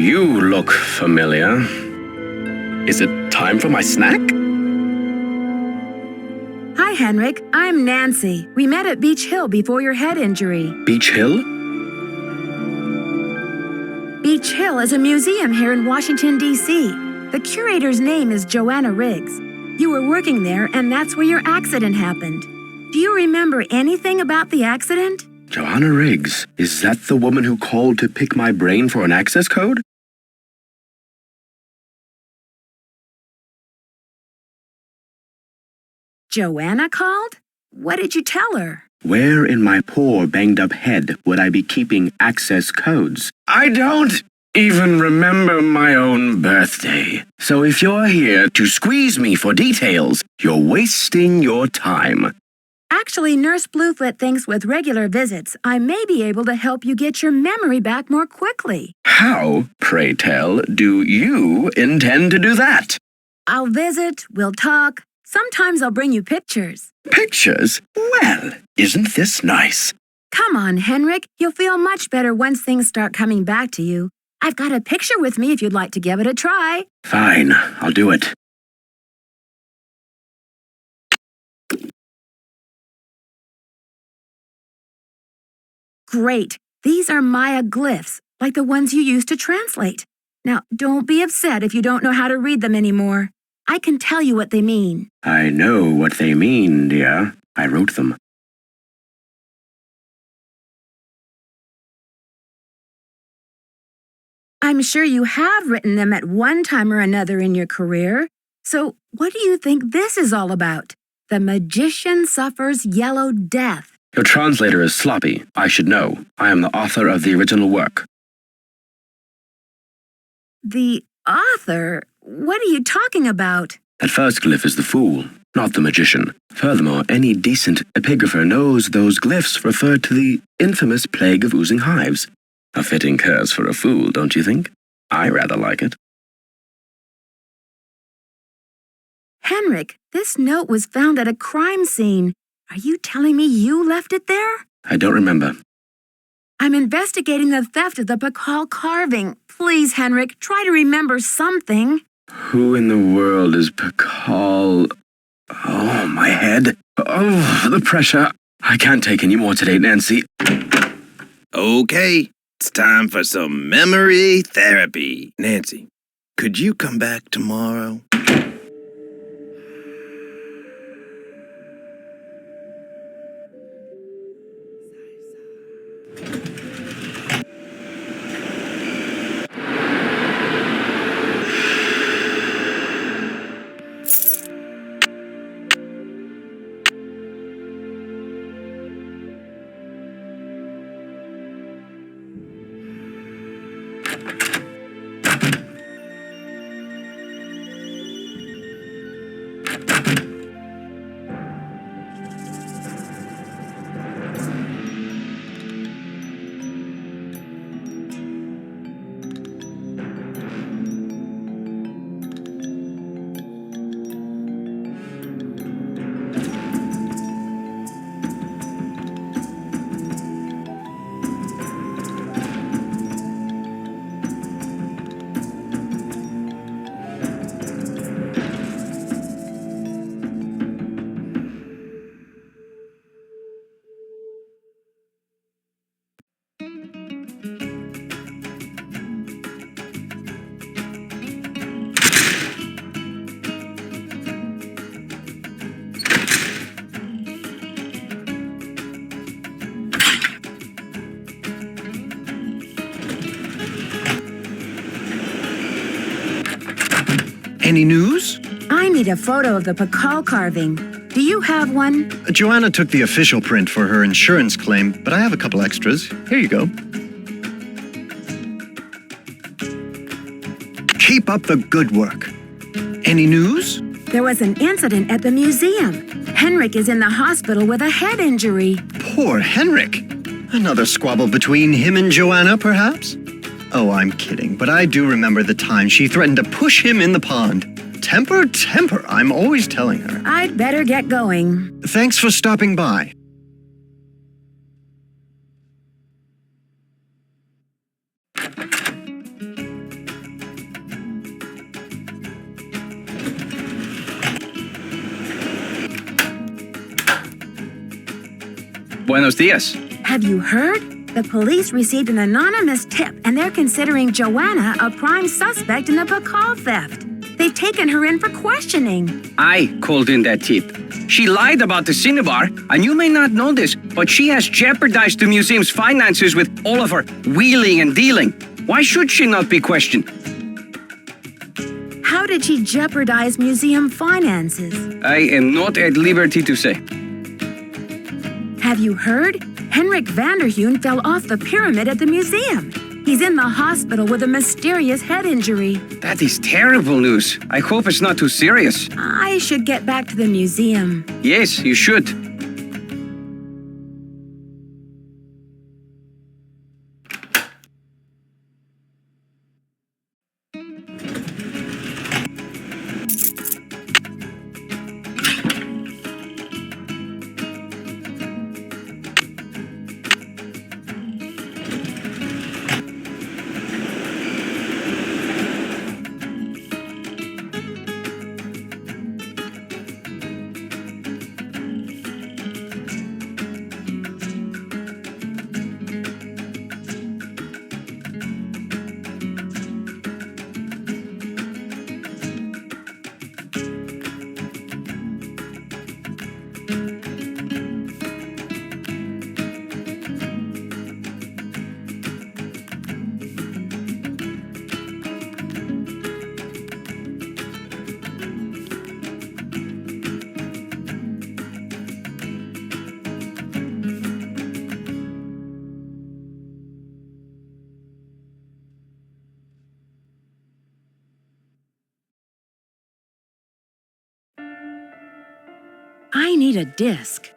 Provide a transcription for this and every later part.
You look familiar. Is it time for my snack? Hi, Henrik. I'm Nancy. We met at Beach Hill before your head injury. Beach Hill? Beach Hill is a museum here in Washington, D.C. The curator's name is Joanna Riggs. You were working there, and that's where your accident happened. Do you remember anything about the accident? Joanna Riggs. Is that the woman who called to pick my brain for an access code? Joanna called? What did you tell her? Where in my poor banged-up head would I be keeping access codes? I don't even remember my own birthday. So if you're here to squeeze me for details, you're wasting your time. Actually, Nurse Bluefoot thinks with regular visits, I may be able to help you get your memory back more quickly. How, pray tell, do you intend to do that? I'll visit, we'll talk. Sometimes I'll bring you pictures. Pictures? Well, isn't this nice? Come on, Henrik. You'll feel much better once things start coming back to you. I've got a picture with me if you'd like to give it a try. Fine, I'll do it. Great. These are Maya glyphs, like the ones you used to translate. Now, don't be upset if you don't know how to read them anymore. I can tell you what they mean. I know what they mean, dear. I wrote them. I'm sure you have written them at one time or another in your career. So, what do you think this is all about? The magician suffers yellow death. Your translator is sloppy. I should know. I am the author of the original work. The author? What are you talking about? That first glyph is the fool, not the magician. Furthermore, any decent epigrapher knows those glyphs refer to the infamous plague of oozing hives. A fitting curse for a fool, don't you think? I rather like it. Henrik, this note was found at a crime scene. Are you telling me you left it there? I don't remember. I'm investigating the theft of the Pakal carving. Please, Henrik, try to remember something. Who in the world is Pakal? Oh, my head. Oh, the pressure. I can't take any more today, Nancy. Okay, it's time for some memory therapy. Nancy, could you come back tomorrow? Any news? I need a photo of the Pakal carving. Do you have one? Joanna took the official print for her insurance claim, but I have a couple extras. Here you go. Keep up the good work. Any news? There was an incident at the museum. Henrik is in the hospital with a head injury. Poor Henrik. Another squabble between him and Joanna, perhaps? Oh, I'm kidding, but I do remember the time she threatened to push him in the pond. Temper, temper, I'm always telling her. I'd better get going. Thanks for stopping by. Buenos dias. Have you heard? The police received an anonymous tip and they're considering Joanna a prime suspect in the Pakal theft. They've taken her in for questioning. I called in that tip. She lied about the cinnabar, and you may not know this, but she has jeopardized the museum's finances with all of her wheeling and dealing. Why should she not be questioned? How did she jeopardize museum finances? I am not at liberty to say. Have you heard? Henrik Vanderheun fell off the pyramid at the museum. He's in the hospital with a mysterious head injury. That is terrible news. I hope it's not too serious. I should get back to the museum. Yes, you should. I need a disc.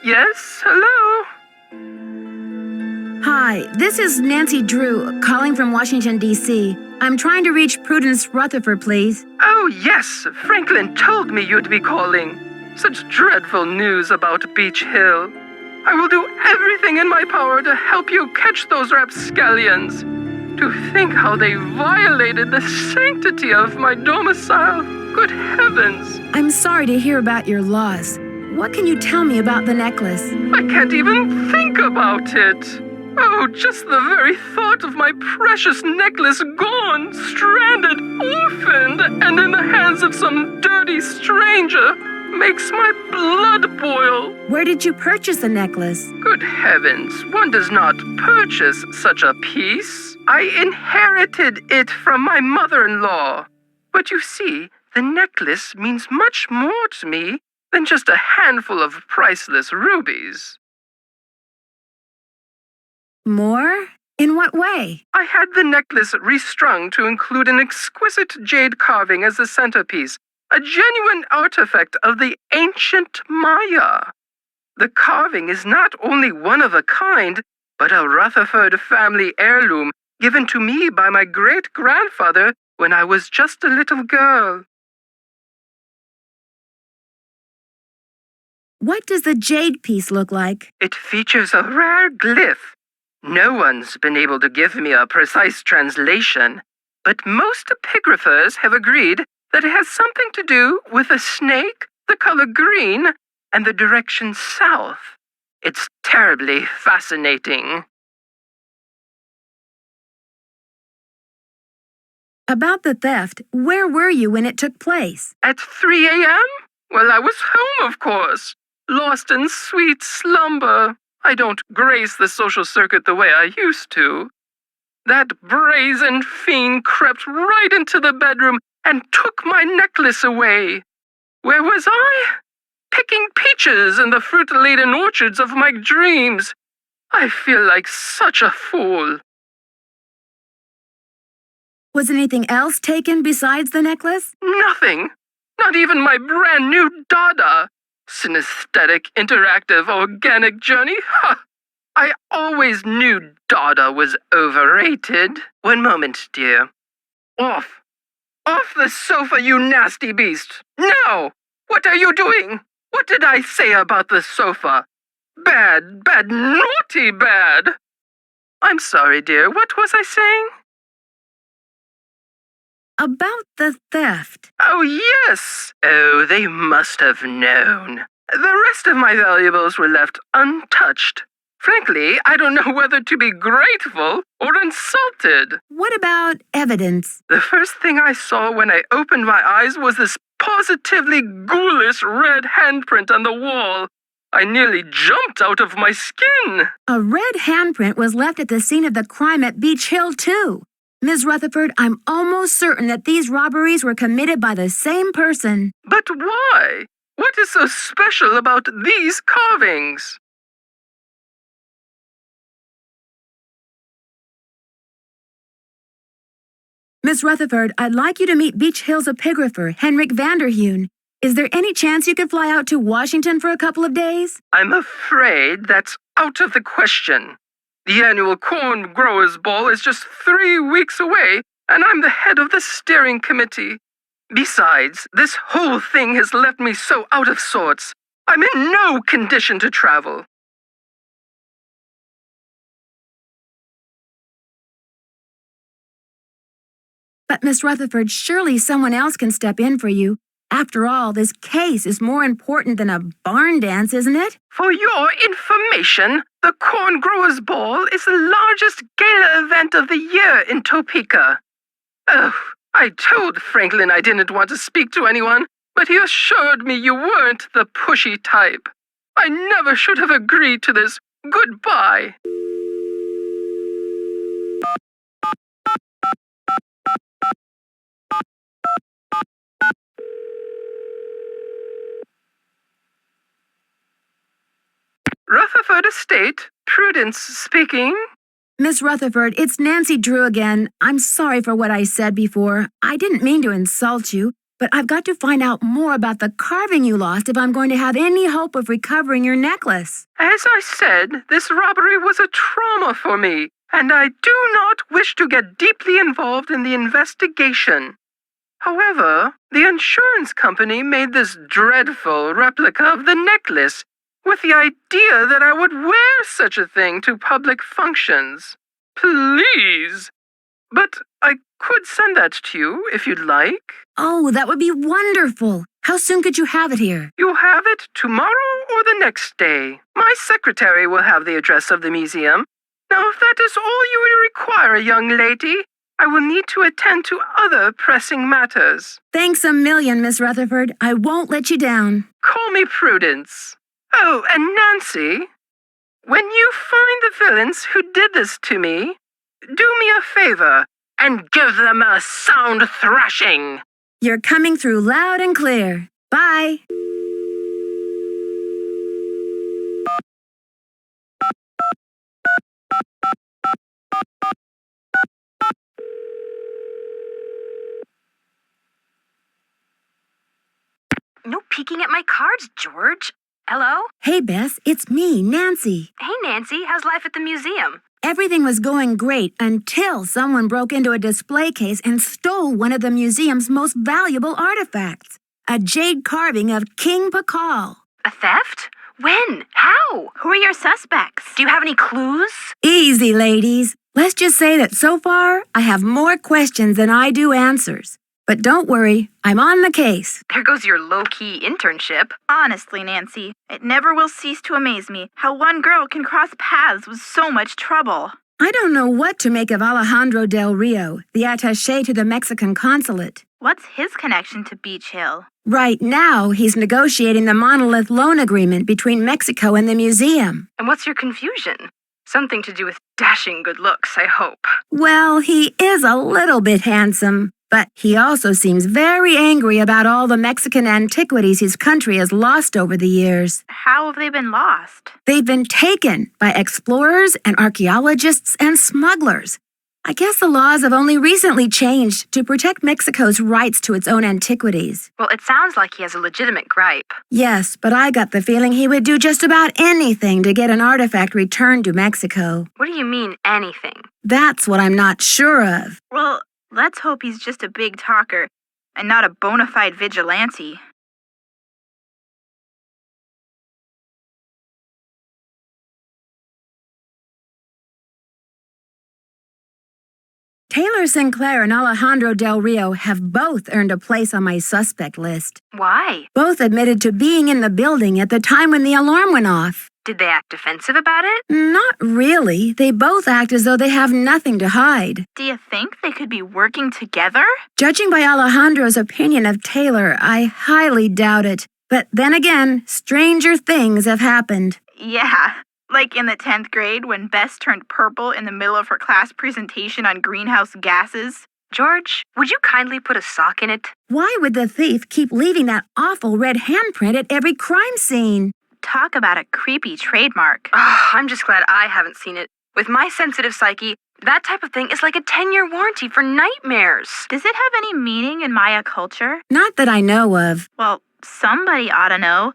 Yes, hello? Hi, this is Nancy Drew, calling from Washington, D.C. I'm trying to reach Prudence Rutherford, please. Oh, yes, Franklin told me you'd be calling. Such dreadful news about Beach Hill. I will do everything in my power to help you catch those rapscallions. To think how they violated the sanctity of my domicile. Good heavens. I'm sorry to hear about your loss. What can you tell me about the necklace? I can't even think about it. Oh, just the very thought of my precious necklace gone, stranded, orphaned, and in the hands of some dirty stranger makes my blood boil. Where did you purchase the necklace? Good heavens, one does not purchase such a piece. I inherited it from my mother-in-law. But you see, the necklace means much more to me than just a handful of priceless rubies. More? In what way? I had the necklace restrung to include an exquisite jade carving as the centerpiece, a genuine artifact of the ancient Maya. The carving is not only one of a kind, but a Rutherford family heirloom given to me by my great-grandfather when I was just a little girl. What does the jade piece look like? It features a rare glyph, No one's been able to give me a precise translation, but most epigraphers have agreed that it has something to do with a snake, the color green, and the direction south. It's terribly fascinating. About the theft, where were you when it took place? At 3 a.m.? Well, I was home, of course, lost in sweet slumber. I don't grace the social circuit the way I used to. That brazen fiend crept right into the bedroom and took my necklace away. Where was I? Picking peaches in the fruit-laden orchards of my dreams. I feel like such a fool. Was anything else taken besides the necklace? Nothing. Not even my brand new Dada. Synesthetic, interactive, organic journey? Ha! I always knew Dada was overrated. One moment, dear. Off. Off the sofa, you nasty beast! No! What are you doing? What did I say about the sofa? Bad, bad, naughty bad! I'm sorry, dear. What was I saying? About the theft. Oh, yes! Oh, they must have known. The rest of my valuables were left untouched. Frankly, I don't know whether to be grateful or insulted. What about evidence? The first thing I saw when I opened my eyes was this positively ghoulish red handprint on the wall. I nearly jumped out of my skin. A red handprint was left at the scene of the crime at Beach Hill, too. Ms. Rutherford, I'm almost certain that these robberies were committed by the same person. But why? What is so special about these carvings? Miss Rutherford, I'd like you to meet Beach Hill's epigrapher, Henrik Vanderheun. Is there any chance you could fly out to Washington for a couple of days? I'm afraid that's out of the question. The annual Corn Growers Ball is just 3 weeks away, and I'm the head of the steering committee. Besides, this whole thing has left me so out of sorts. I'm in no condition to travel. But, Miss Rutherford, surely someone else can step in for you. After all, this case is more important than a barn dance, isn't it? For your information, the Corn Growers Ball is the largest gala event of the year in Topeka. Oh, I told Franklin I didn't want to speak to anyone, but he assured me you weren't the pushy type. I never should have agreed to this. Goodbye. Rutherford Estate, Prudence speaking. Miss Rutherford, it's Nancy Drew again. I'm sorry for what I said before. I didn't mean to insult you, but I've got to find out more about the carving you lost if I'm going to have any hope of recovering your necklace. As I said, this robbery was a trauma for me, and I do not wish to get deeply involved in the investigation. However, the insurance company made this dreadful replica of the necklace with the idea that I would wear such a thing to public functions. Please. But I could send that to you if you'd like. Oh, that would be wonderful. How soon could you have it here? You'll have it tomorrow or the next day. My secretary will have the address of the museum. Now, if that is all you will require, young lady, I will need to attend to other pressing matters. Thanks a million, Miss Rutherford. I won't let you down. Call me Prudence. Oh, and Nancy, when you find the villains who did this to me, do me a favor and give them a sound thrashing. You're coming through loud and clear. Bye. No peeking at my cards, George. Hello? Hey, Bess, it's me, Nancy. Hey, Nancy. How's life at the museum? Everything was going great until someone broke into a display case and stole one of the museum's most valuable artifacts, a jade carving of King Pakal. A theft? When? How? Who are your suspects? Do you have any clues? Easy, ladies. Let's just say that so far, I have more questions than I do answers. But don't worry, I'm on the case. There goes your low-key internship. Honestly, Nancy, it never will cease to amaze me how one girl can cross paths with so much trouble. I don't know what to make of Alejandro Del Rio, the attaché to the Mexican consulate. What's his connection to Beach Hill? Right now, he's negotiating the monolith loan agreement between Mexico and the museum. And what's your confusion? Something to do with dashing good looks, I hope. Well, he is a little bit handsome, but he also seems very angry about all the Mexican antiquities his country has lost over the years. How have they been lost? They've been taken by explorers and archaeologists and smugglers. I guess the laws have only recently changed to protect Mexico's rights to its own antiquities. Well, it sounds like he has a legitimate gripe. Yes, but I got the feeling he would do just about anything to get an artifact returned to Mexico. What do you mean, anything? That's what I'm not sure of. Well, let's hope he's just a big talker and not a bona fide vigilante. Taylor Sinclair and Alejandro Del Rio have both earned a place on my suspect list. Why? Both admitted to being in the building at the time when the alarm went off. Did they act defensive about it? Not really. They both act as though they have nothing to hide. Do you think they could be working together? Judging by Alejandro's opinion of Taylor, I highly doubt it. But then again, stranger things have happened. Yeah. Like in the 10th grade when Bess turned purple in the middle of her class presentation on greenhouse gases. George, would you kindly put a sock in it? Why would the thief keep leaving that awful red handprint at every crime scene? Talk about a creepy trademark. Oh, I'm just glad I haven't seen it. With my sensitive psyche, that type of thing is like a 10-year warranty for nightmares. Does it have any meaning in Maya culture? Not that I know of. Well, somebody ought to know.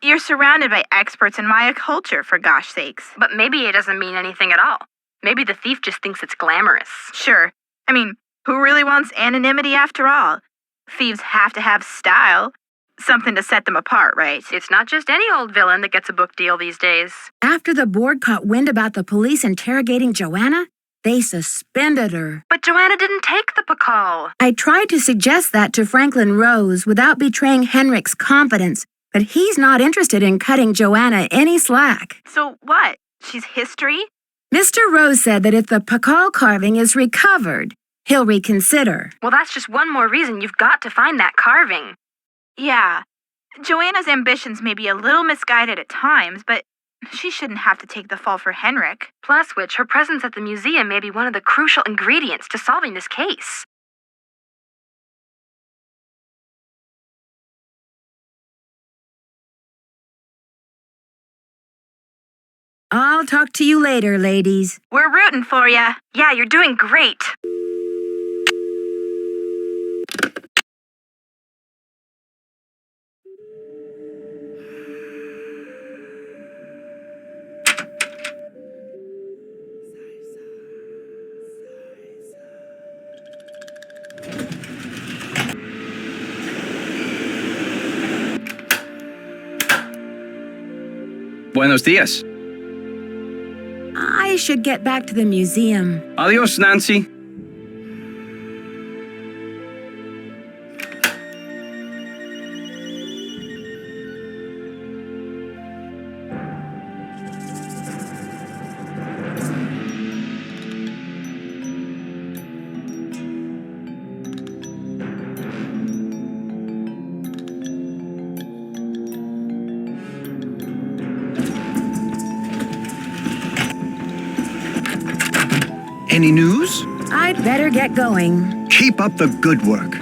You're surrounded by experts in Maya culture, for gosh sakes. But maybe it doesn't mean anything at all. Maybe the thief just thinks it's glamorous. Sure. I mean, who really wants anonymity after all? Thieves have to have style. Something to set them apart, right? It's not just any old villain that gets a book deal these days. After the board caught wind about the police interrogating Joanna, they suspended her. But Joanna didn't take the pakal. I tried to suggest that to Franklin Rose without betraying Henrik's confidence, but he's not interested in cutting Joanna any slack. So what? She's history? Mr. Rose said that if the pakal carving is recovered, he'll reconsider. Well, that's just one more reason you've got to find that carving. Yeah. Joanna's ambitions may be a little misguided at times, but she shouldn't have to take the fall for Henrik. Plus which, her presence at the museum may be one of the crucial ingredients to solving this case. I'll talk to you later, ladies. We're rooting for ya. Yeah, you're doing great. Buenos dias. I should get back to the museum. Adios, Nancy. Any news? I'd better get going. Keep up the good work.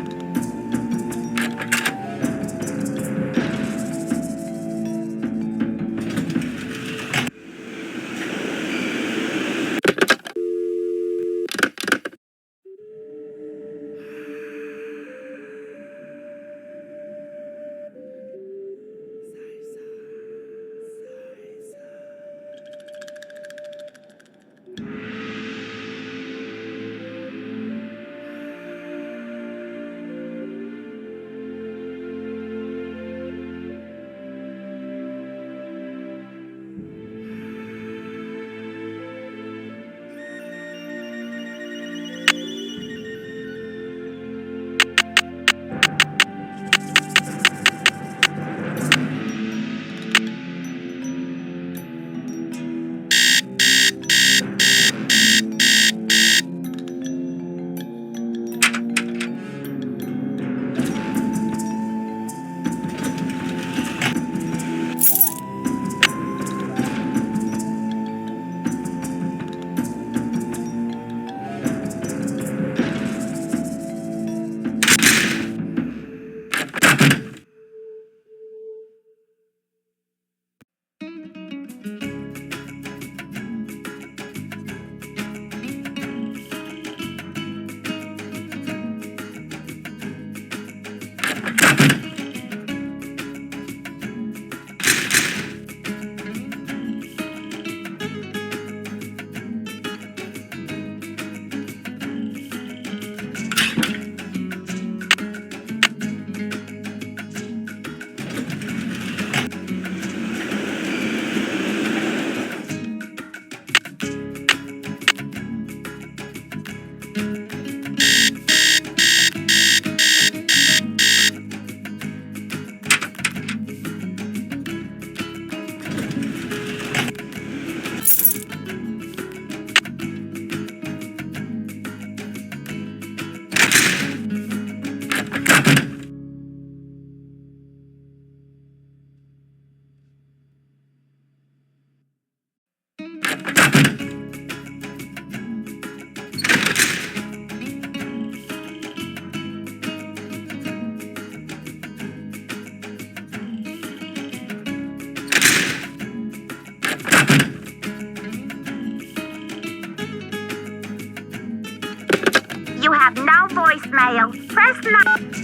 have no voicemail. Press 9.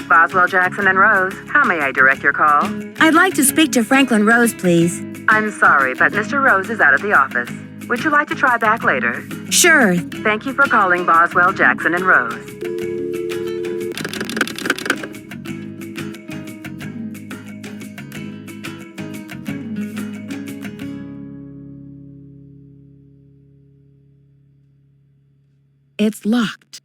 Boswell, Jackson, and Rose, how may I direct your call? I'd like to speak to Franklin Rose, please. I'm sorry, but Mr. Rose is out of the office. Would you like to try back later? Sure. Thank you for calling Boswell, Jackson, and Rose. It's locked.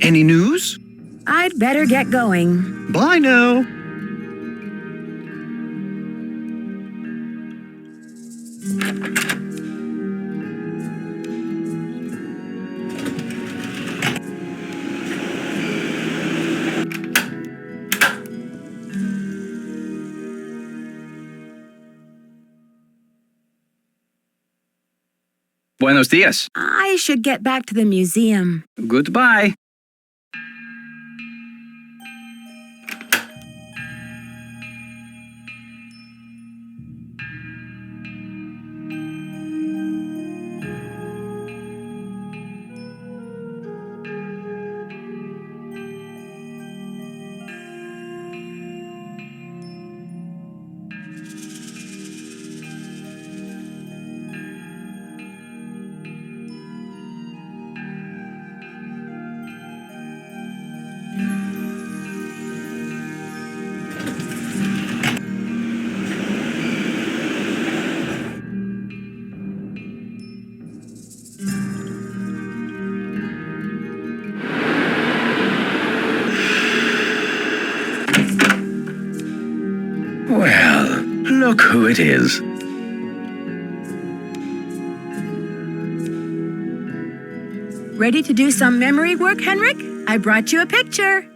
Any news? I'd better get going. Bye now. Buenos dias. I should get back to the museum. Goodbye. Well, look who it is. Ready to do some memory work, Henrik? I brought you a picture.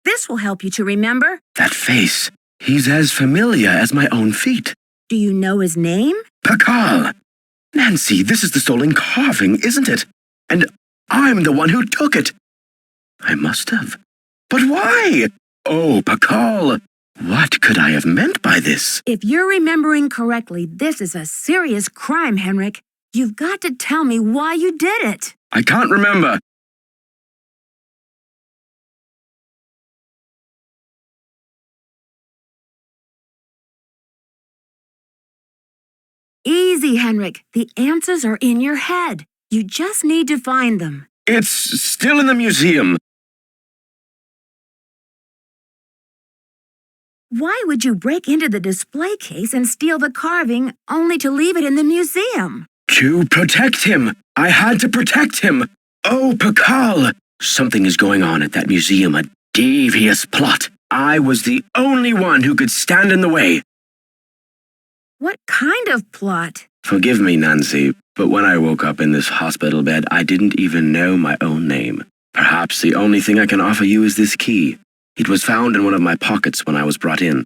This will help you to remember. That face. He's as familiar as my own feet. Do you know his name? Pakal! Nancy, this is the stolen carving, isn't it? And I'm the one who took it. I must have. But why? Oh, Pakal! What could I have meant by this? If you're remembering correctly, this is a serious crime, Henrik. You've got to tell me why you did it. I can't remember. Easy, Henrik. The answers are in your head. You just need to find them. It's still in the museum. Why would you break into the display case and steal the carving only to leave it in the museum? To protect him. I had to protect him. Oh, Pakal! Something is going on at that museum, a devious plot. I was the only one who could stand in the way. What kind of plot? Forgive me, Nancy, but when I woke up in this hospital bed, I didn't even know my own name. Perhaps the only thing I can offer you is this key. It was found in one of my pockets when I was brought in.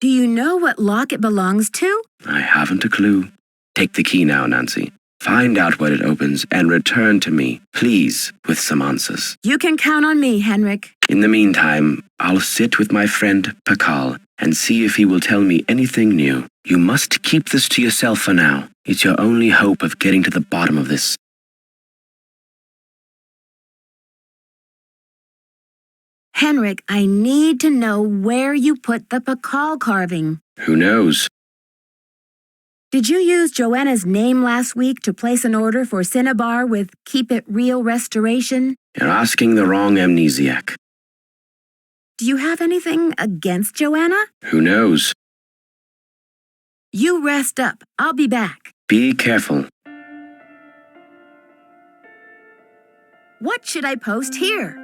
Do you know what lock it belongs to? I haven't a clue. Take the key now, Nancy. Find out what it opens and return to me, please, with some answers. You can count on me, Henrik. In the meantime, I'll sit with my friend Pakal and see if he will tell me anything new. You must keep this to yourself for now. It's your only hope of getting to the bottom of this. Henrik, I need to know where you put the Pakal carving. Who knows? Did you use Joanna's name last week to place an order for Cinnabar with Keep It Real Restoration? You're asking the wrong amnesiac. Do you have anything against Joanna? Who knows? You rest up. I'll be back. Be careful. What should I post here?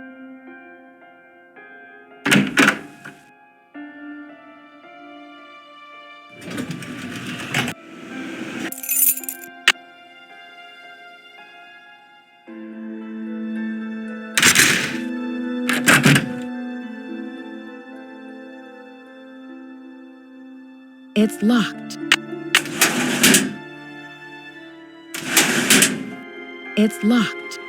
It's locked. It's locked.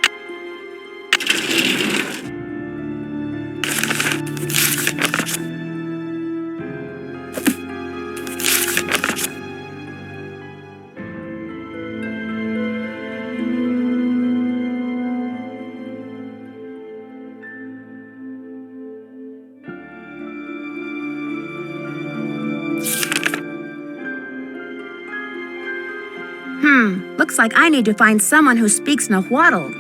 Looks like I need to find someone who speaks Nahuatl.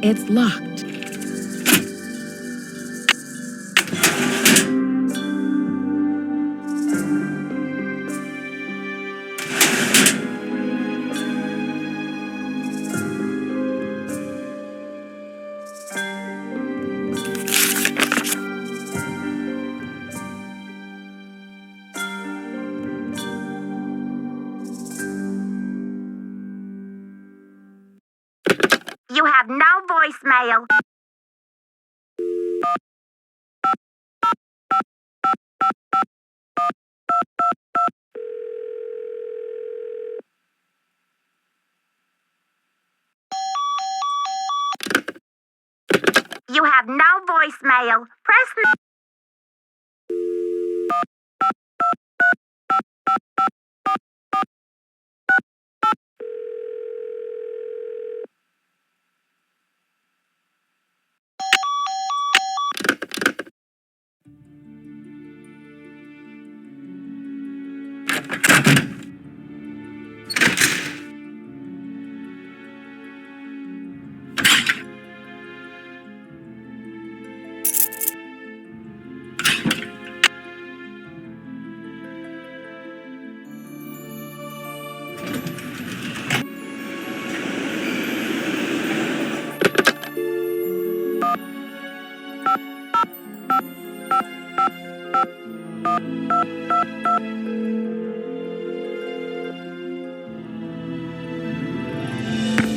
It's locked. You have no voicemail. You have no voicemail. Press 9.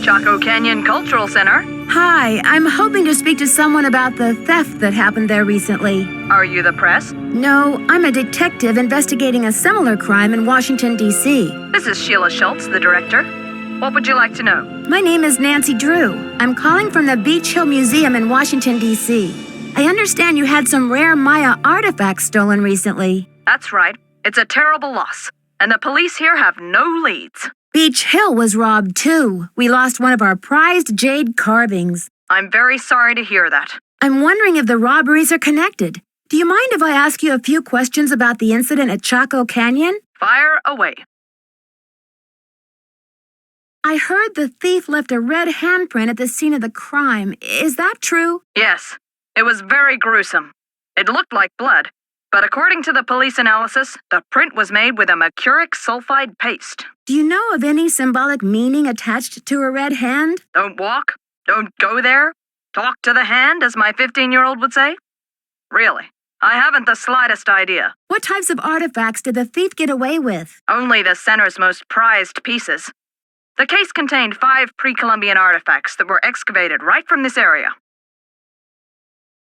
Chaco Canyon Cultural Center. Hi, I'm hoping to speak to someone about the theft that happened there recently. Are you the press? No, I'm a detective investigating a similar crime in Washington, D.C. This is Sheila Schultz, the director. What would you like to know? My name is Nancy Drew. I'm calling from the Beach Hill Museum in Washington, D.C. I understand you had some rare Maya artifacts stolen recently. That's right. It's a terrible loss. And the police here have no leads. Beach Hill was robbed too. We lost one of our prized jade carvings. I'm very sorry to hear that. I'm wondering if the robberies are connected. Do you mind if I ask you a few questions about the incident at Chaco Canyon? Fire away. I heard the thief left a red handprint at the scene of the crime. Is that true? Yes. It was very gruesome. It looked like blood. But according to the police analysis, the print was made with a mercuric sulfide paste. Do you know of any symbolic meaning attached to a red hand? Don't walk. Don't go there. Talk to the hand, as my 15-year-old would say. Really, I haven't the slightest idea. What types of artifacts did the thief get away with? Only the center's most prized pieces. The case contained 5 pre-Columbian artifacts that were excavated right from this area.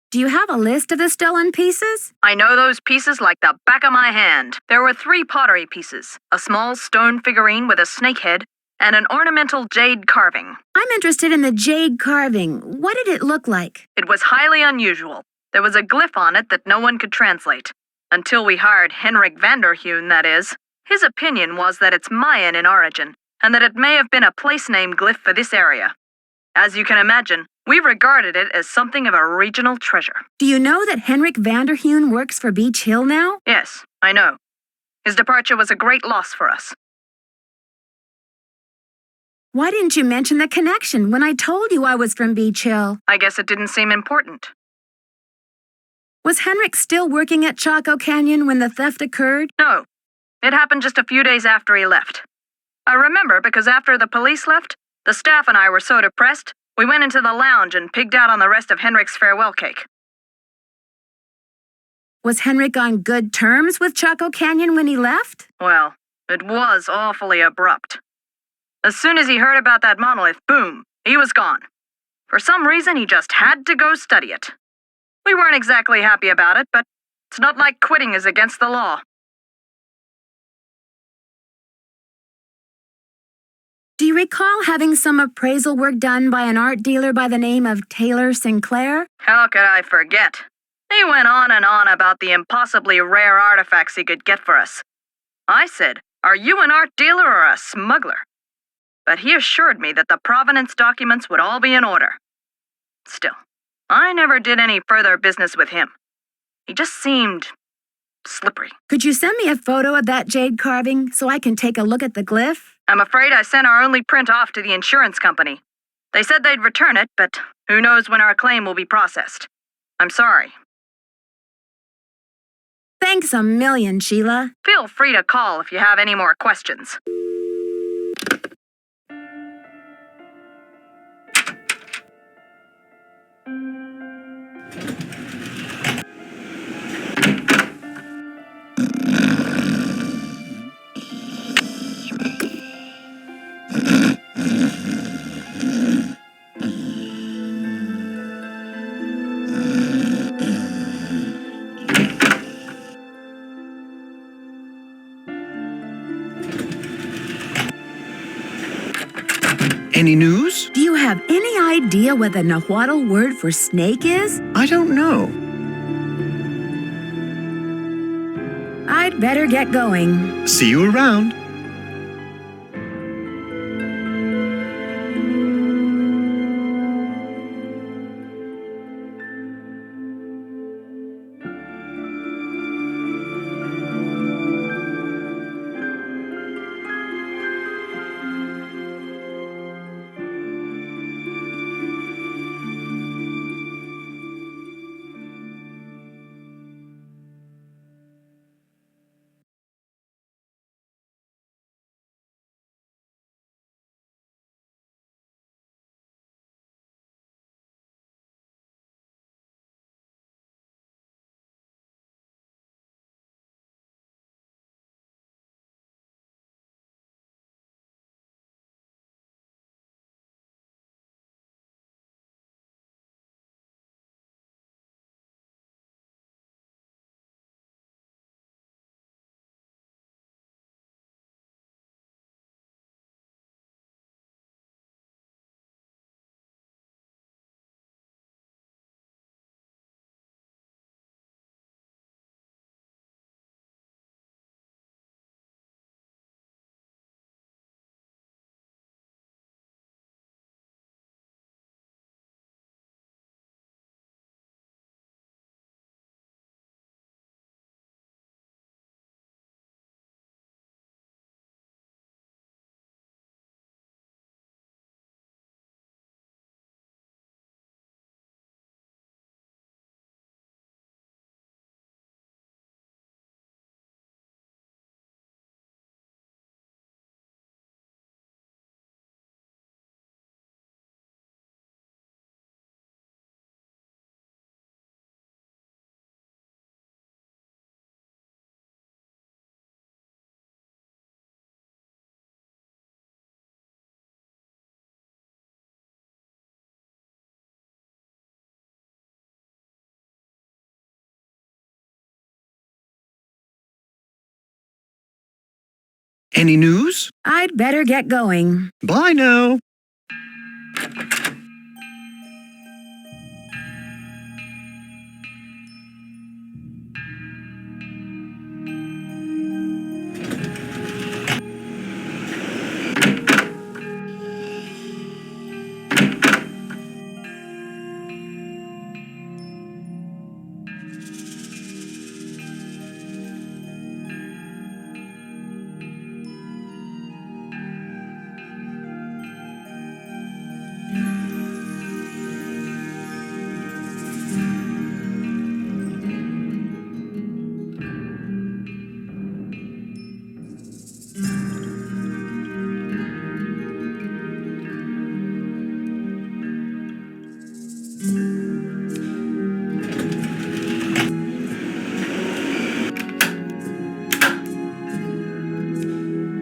Do you have a list of the stolen pieces? I know those pieces like the back of my hand. There were 3 pottery pieces, a small stone figurine with a snake head, and an ornamental jade carving. I'm interested in the jade carving. What did it look like? It was highly unusual. There was a glyph on it that no one could translate. Until we hired Henrik Vanderheun, that is. His opinion was that it's Mayan in origin, and that it may have been a place name glyph for this area. As you can imagine, we regarded it as something of a regional treasure. Do you know that Henrik Vanderheun works for Beach Hill now? Yes, I know. His departure was a great loss for us. Why didn't you mention the connection when I told you I was from Beach Hill? I guess it didn't seem important. Was Henrik still working at Chaco Canyon when the theft occurred? No. It happened just a few days after he left. I remember because after the police left, the staff and I were so depressed, we went into the lounge and pigged out on the rest of Henrik's farewell cake. Was Henrik on good terms with Chaco Canyon when he left? Well, it was awfully abrupt. As soon as he heard about that monolith, boom, He was gone. For some reason, he just had to go study it. We weren't exactly happy about it, but it's not like quitting is against the law. Do you recall having some appraisal work done by an art dealer by the name of Taylor Sinclair? How could I forget? He went on and on about the impossibly rare artifacts he could get for us. I said, "Are you an art dealer or a smuggler?" But he assured me that the provenance documents would all be in order. Still, I never did any further business with him. He just seemed slippery. Could you send me a photo of that jade carving so I can take a look at the glyph? I'm afraid I sent our only print off to the insurance company. They said they'd return it, but who knows when our claim will be processed. I'm sorry. Thanks a million, Sheila. Feel free to call if you have any more questions. Any news? Do you have any idea what the Nahuatl word for snake is? I don't know. I'd better get going. See you around. Any news? I'd better get going. Bye now.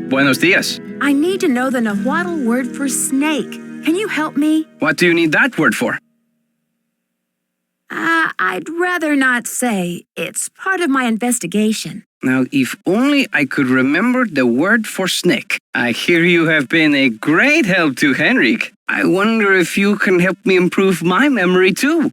Buenos dias. I need to know the Nahuatl word for snake. Can you help me? What do you need that word for? I'd rather not say. It's part of my investigation. Now, if only I could remember the word for snake. I hear you have been a great help to Henrik. I wonder if you can help me improve my memory too.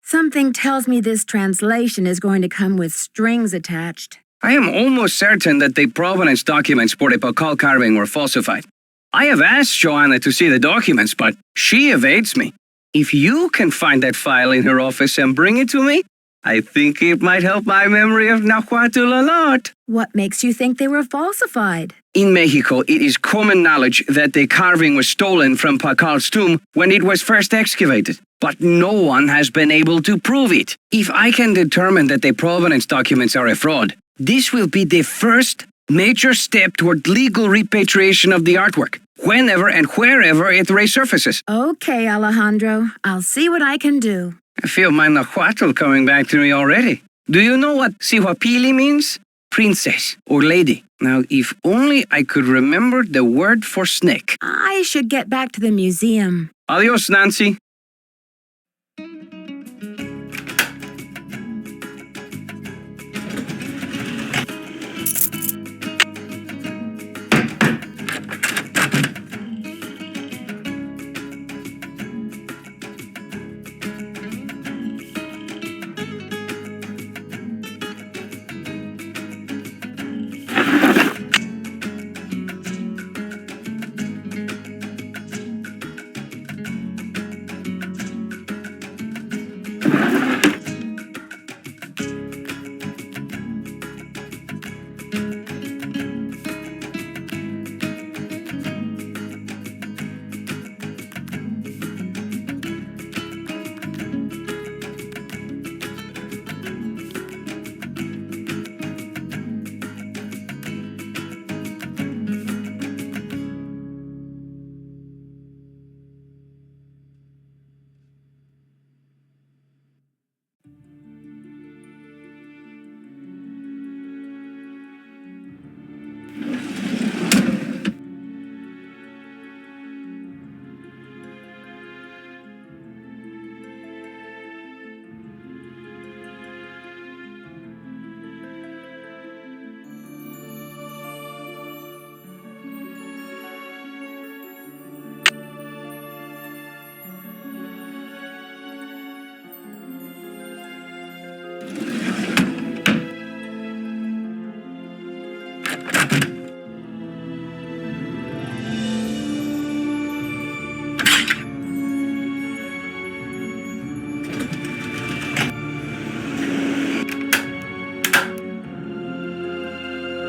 Something tells me this translation is going to come with strings attached. I am almost certain that the provenance documents for the Pakal carving were falsified. I have asked Joanna to see the documents, but she evades me. If you can find that file in her office and bring it to me, I think it might help my memory of Nahuatl a lot. What makes you think they were falsified? In Mexico, it is common knowledge that the carving was stolen from Pakal's tomb when it was first excavated. But no one has been able to prove it. If I can determine that the provenance documents are a fraud, this will be the first major step toward legal repatriation of the artwork, whenever and wherever it resurfaces. Okay, Alejandro. I'll see what I can do. I feel my Nahuatl coming back to me already. Do you know what Sihuapili means? Princess or lady. Now, if only I could remember the word for snake. I should get back to the museum. Adios, Nancy.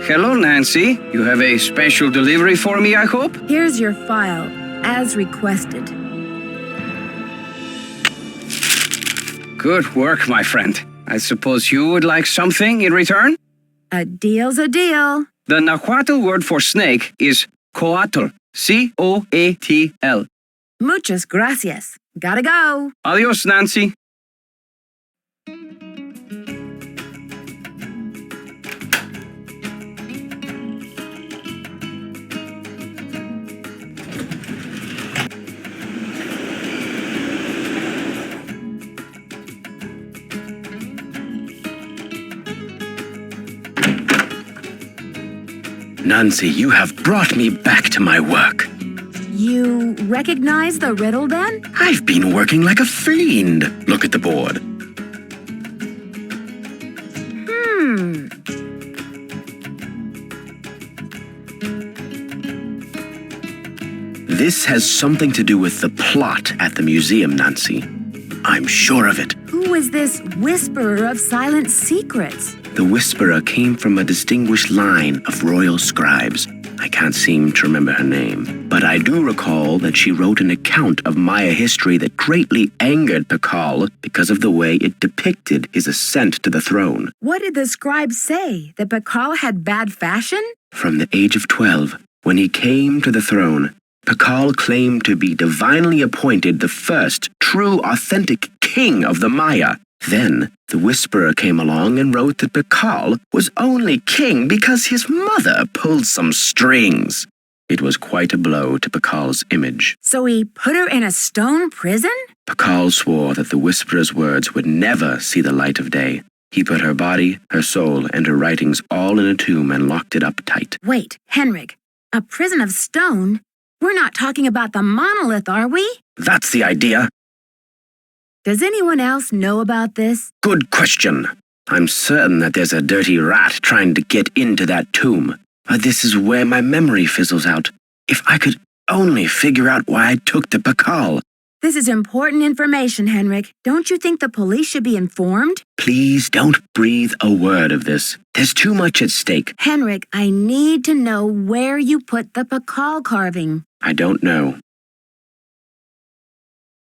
Hello, Nancy. You have a special delivery for me, I hope? Here's your file, as requested. Good work, my friend. I suppose you would like something in return? A deal's a deal. The Nahuatl word for snake is coatl. C-O-A-T-L. Muchas gracias. Gotta go. Adios, Nancy. Nancy, you have brought me back to my work. You recognize the riddle then? I've been working like a fiend. Look at the board. This has something to do with the plot at the museum, Nancy. I'm sure of it. Who is this whisperer of silent secrets? The whisperer came from a distinguished line of royal scribes. I can't seem to remember her name, but I do recall that she wrote an account of Maya history that greatly angered Pakal because of the way it depicted his ascent to the throne. What did the scribes say? That Pakal had bad fashion? From the age of 12, when he came to the throne, Pakal claimed to be divinely appointed the first true authentic king of the Maya. Then the Whisperer came along and wrote that Bakal was only king because his mother pulled some strings. It was quite a blow to Bakal's image. So he put her in a stone prison? Bakal swore that the Whisperer's words would never see the light of day. He put her body, her soul, and her writings all in a tomb and locked it up tight. Wait, Henrik, a prison of stone? We're not talking about the monolith, are we? That's the idea. Does anyone else know about this? Good question. I'm certain that there's a dirty rat trying to get into that tomb. But this is where my memory fizzles out. If I could only figure out why I took the Bakal. This is important information, Henrik. Don't you think the police should be informed? Please don't breathe a word of this. There's too much at stake. Henrik, I need to know where you put the Bakal carving. I don't know.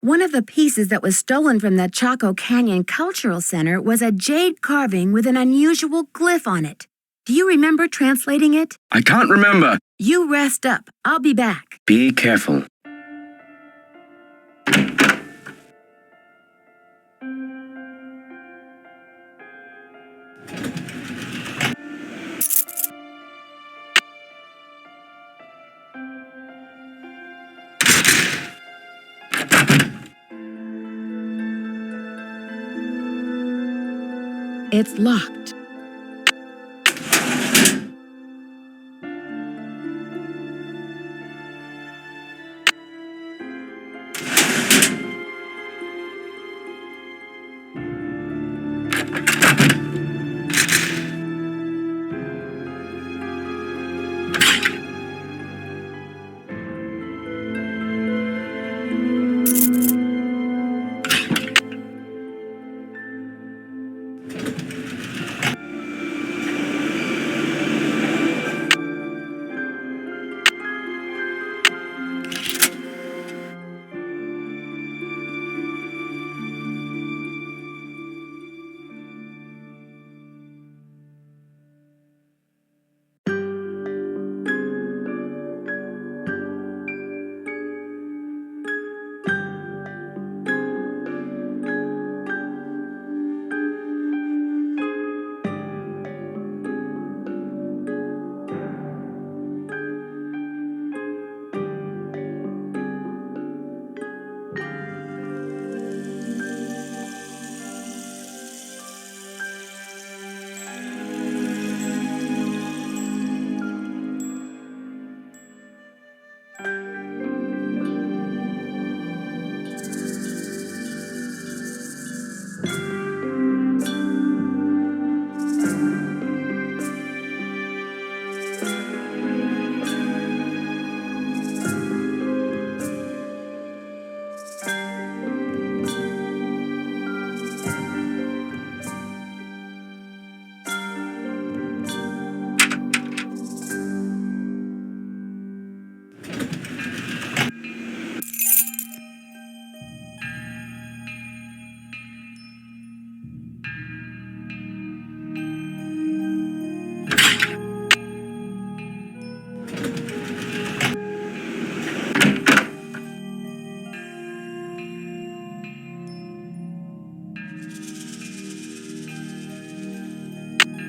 One of the pieces that was stolen from the Chaco Canyon Cultural Center was a jade carving with an unusual glyph on it. Do you remember translating it? I can't remember. You rest up. I'll be back. Be careful. It's locked.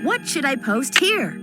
What should I post here?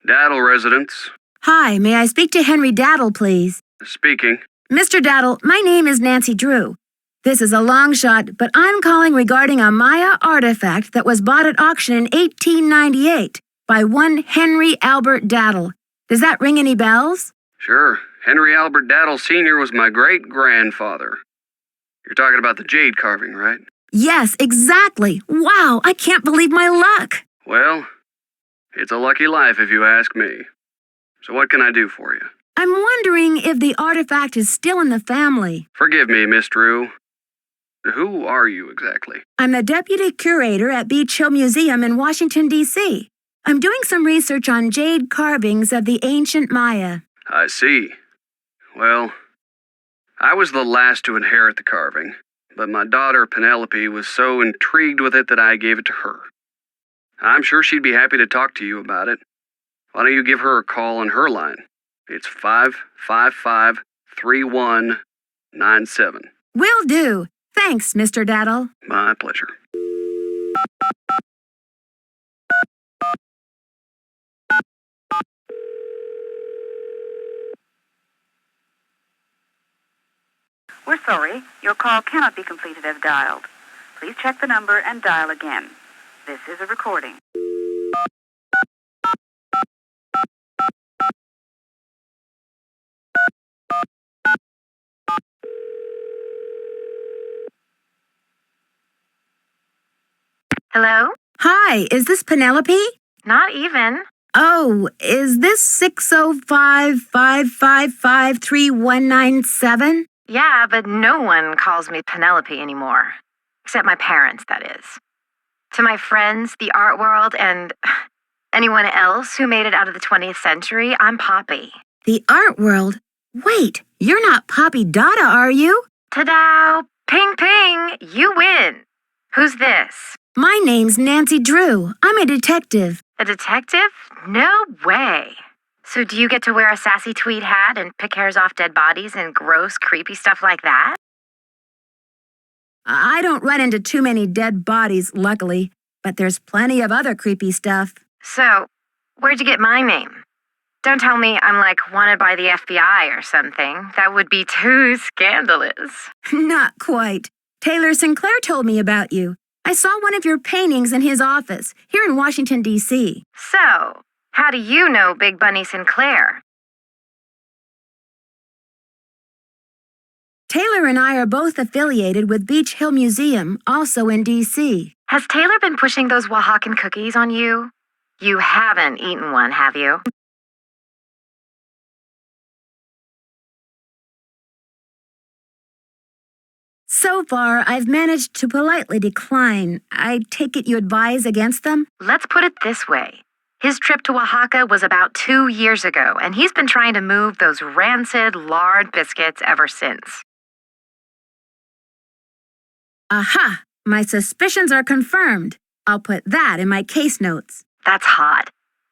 Daddle residence. Hi, may I speak to Henry Daddle, please? Speaking. Mr. Daddle, my name is Nancy Drew. This is a long shot, but I'm calling regarding a Maya artifact that was bought at auction in 1898 by one Henry Albert Daddle. Does that ring any bells? Sure. Henry Albert Daddle Sr. was my great-grandfather. You're talking about the jade carving, right? Yes, exactly. Wow, I can't believe my luck. Well, it's a lucky life if you ask me. So what can I do for you? I'm wondering if the artifact is still in the family. Forgive me, Miss Drew. Who are you exactly? I'm the deputy curator at Beach Hill Museum in Washington, D.C. I'm doing some research on jade carvings of the ancient Maya. I see. Well, I was the last to inherit the carving, but my daughter Penelope was so intrigued with it that I gave it to her. I'm sure she'd be happy to talk to you about it. Why don't you give her a call on her line? It's 555-3197. Will do. Thanks, Mr. Daddle. My pleasure. We're sorry. Your call cannot be completed as dialed. Please check the number and dial again. This is a recording. Hello? Hi, is this Penelope? Not even. Oh, is this 605-555-3197? Yeah, but no one calls me Penelope anymore. Except my parents, that is. To my friends, the art world, and anyone else who made it out of the 20th century, I'm Poppy. The art world? Wait, you're not Poppy Dada, are you? Ta-da! Ping ping! You win! Who's this? My name's Nancy Drew. I'm a detective. A detective? No way. So do you get to wear a sassy tweed hat and pick hairs off dead bodies and gross, creepy stuff like that? I don't run into too many dead bodies, luckily, but there's plenty of other creepy stuff. So, where'd you get my name? Don't tell me I'm like wanted by the FBI or something. That would be too scandalous. Not quite. Taylor Sinclair told me about you. I saw one of your paintings in his office, here in Washington, D.C. So, how do you know Big Bunny Sinclair? Taylor and I are both affiliated with Beach Hill Museum, also in D.C. Has Taylor been pushing those Oaxacan cookies on you? You haven't eaten one, have you? So far, I've managed to politely decline. I take it you advise against them? Let's put it this way. His trip to Oaxaca was about 2 years ago, and he's been trying to move those rancid lard biscuits ever since. Aha! My suspicions are confirmed. I'll put that in my case notes. That's hot.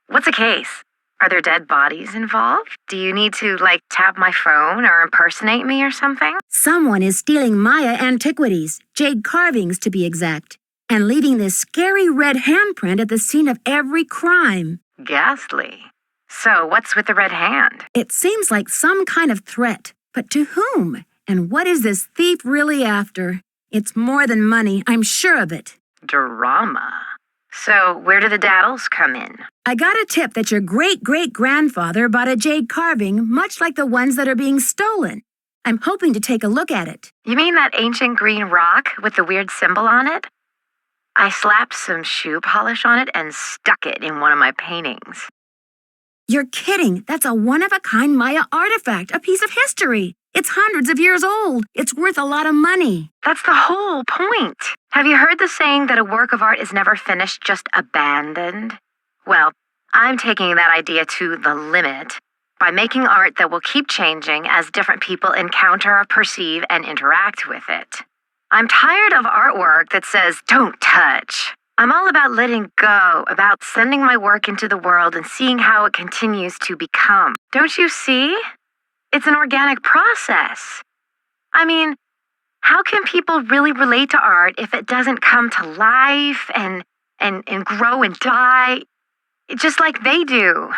What's a case? Are there dead bodies involved? Do you need to, tap my phone or impersonate me or something? Someone is stealing Maya antiquities, jade carvings to be exact, and leaving this scary red handprint at the scene of every crime. Ghastly. So, what's with the red hand? It seems like some kind of threat. But to whom? And what is this thief really after? It's more than money, I'm sure of it. Drama. So, where do the daddles come in? I got a tip that your great-great-grandfather bought a jade carving much like the ones that are being stolen. I'm hoping to take a look at it. You mean that ancient green rock with the weird symbol on it? I slapped some shoe polish on it and stuck it in one of my paintings. You're kidding. That's a one-of-a-kind Maya artifact, a piece of history. It's hundreds of years old. It's worth a lot of money. That's the whole point. Have you heard the saying that a work of art is never finished, just abandoned? Well, I'm taking that idea to the limit by making art that will keep changing as different people encounter, perceive, and interact with it. I'm tired of artwork that says, don't touch. I'm all about letting go, about sending my work into the world and seeing how it continues to become. Don't you see? It's an organic process. I mean, how can people really relate to art if it doesn't come to life and grow and die just like they do?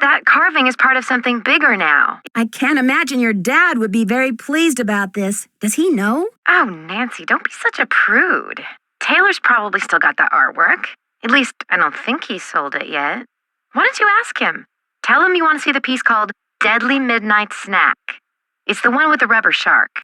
That carving is part of something bigger now. I can't imagine your dad would be very pleased about this. Does he know? Oh, Nancy, don't be such a prude. Taylor's probably still got the artwork. At least, I don't think he's sold it yet. Why don't you ask him? Tell him you want to see the piece called Deadly Midnight Snack. It's the one with the rubber shark.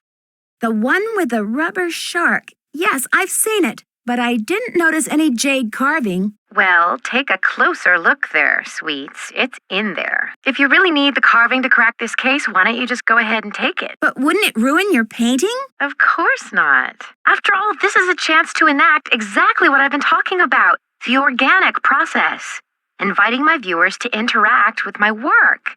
The one with the rubber shark. Yes, I've seen it, but I didn't notice any jade carving. Well, take a closer look there, sweets. It's in there. If you really need the carving to crack this case, why don't you just go ahead and take it? But wouldn't it ruin your painting? Of course not. After all, this is a chance to enact exactly what I've been talking about, the organic process, inviting my viewers to interact with my work.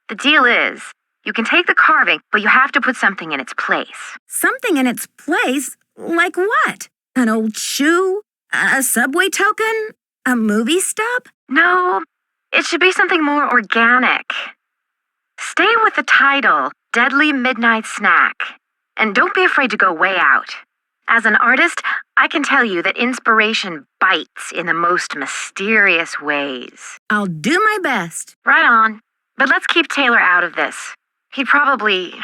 The deal is, you can take the carving, but you have to put something in its place. Something in its place? Like what? An old shoe? A subway token? A movie stub? No, it should be something more organic. Stay with the title, Deadly Midnight Snack, and don't be afraid to go way out. As an artist, I can tell you that inspiration bites in the most mysterious ways. I'll do my best. Right on. But let's keep Taylor out of this. He'd probably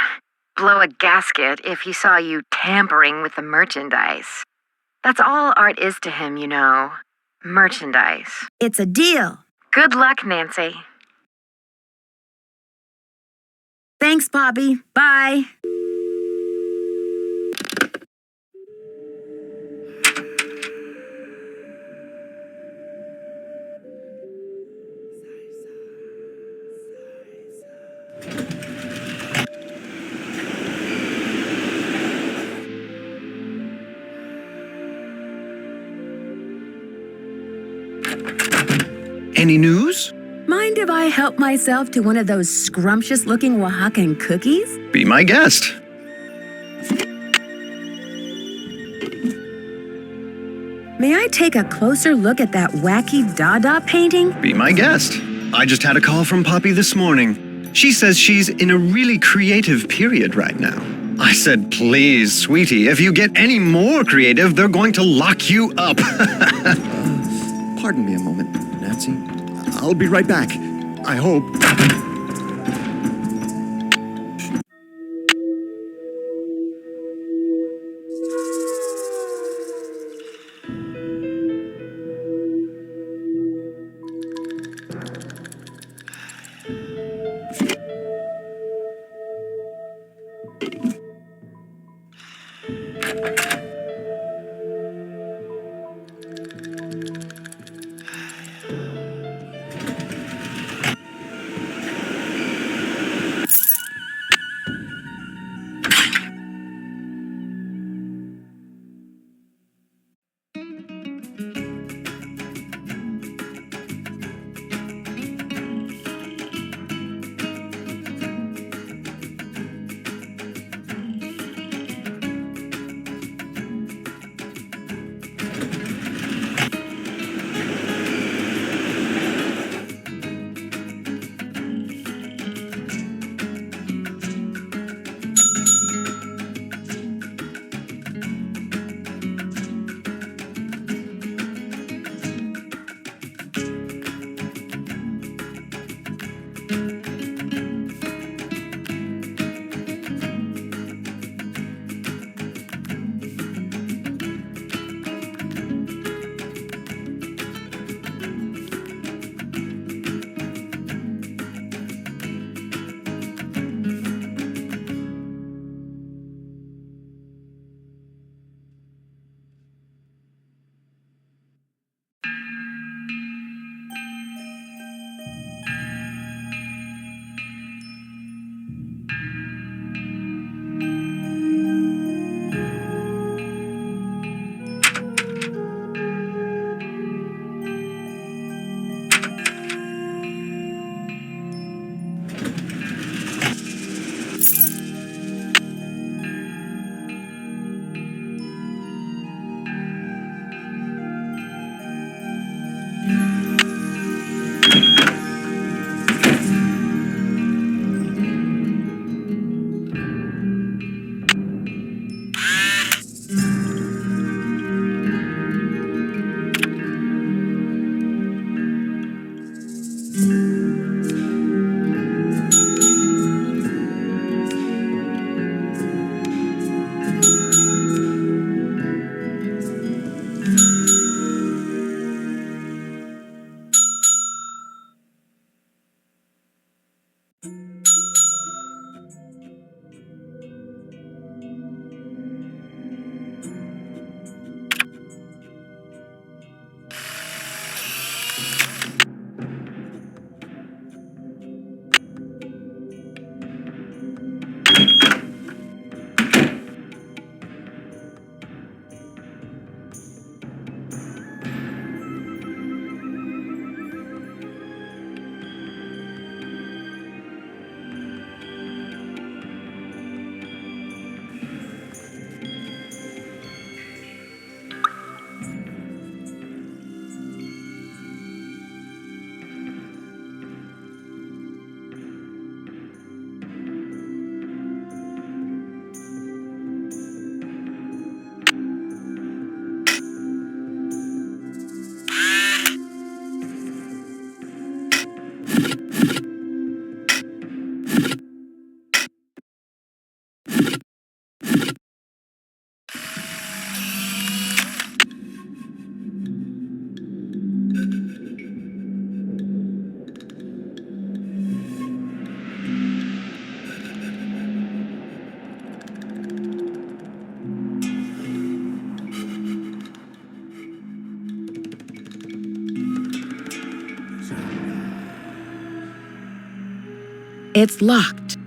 blow a gasket if he saw you tampering with the merchandise. That's all art is to him, you know. Merchandise. It's a deal. Good luck, Nancy. Thanks, Poppy. Bye. Any news? Mind if I help myself to one of those scrumptious-looking Oaxacan cookies? Be my guest. May I take a closer look at that wacky Dada painting? Be my guest. I just had a call from Poppy this morning. She says she's in a really creative period right now. I said, please, sweetie, if you get any more creative, they're going to lock you up. Pardon me a moment, Nancy. I'll be right back. I hope. It's locked.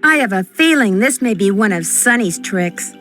I have a feeling this may be one of Sonny's tricks.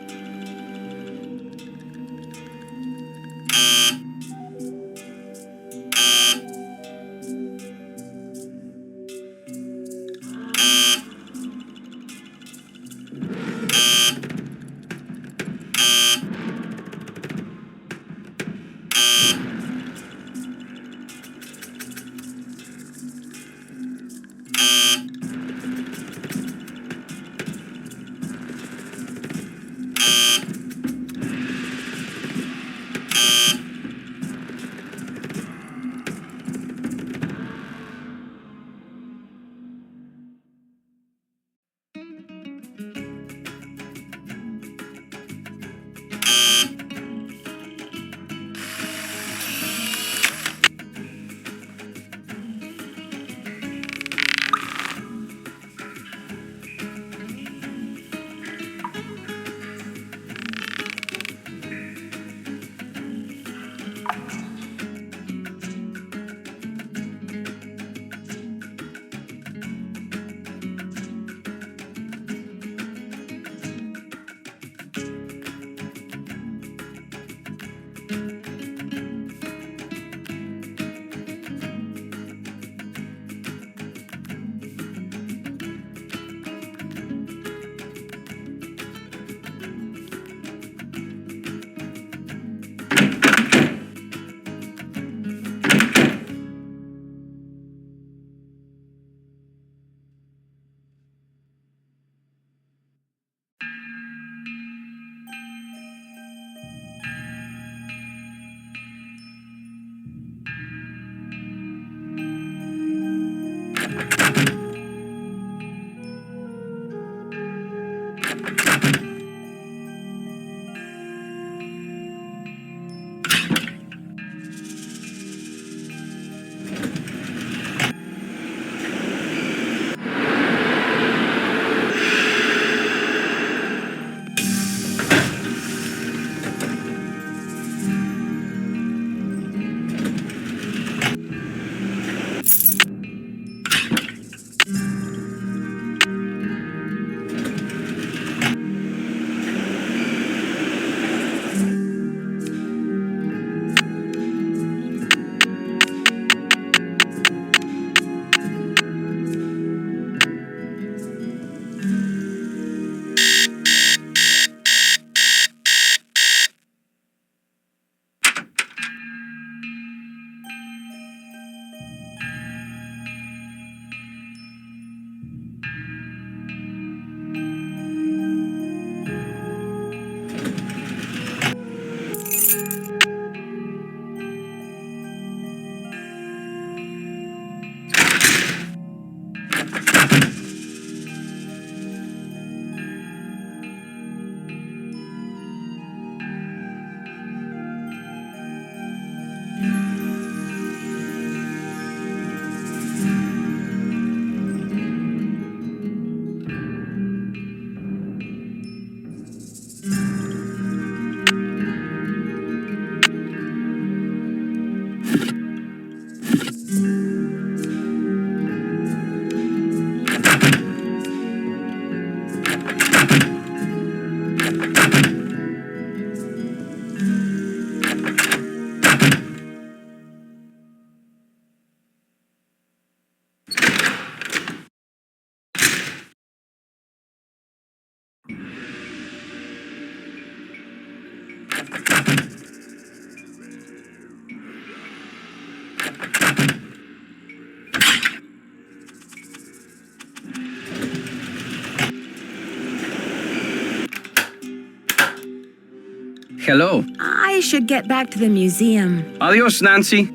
Hello. I should get back to the museum. Adios, Nancy.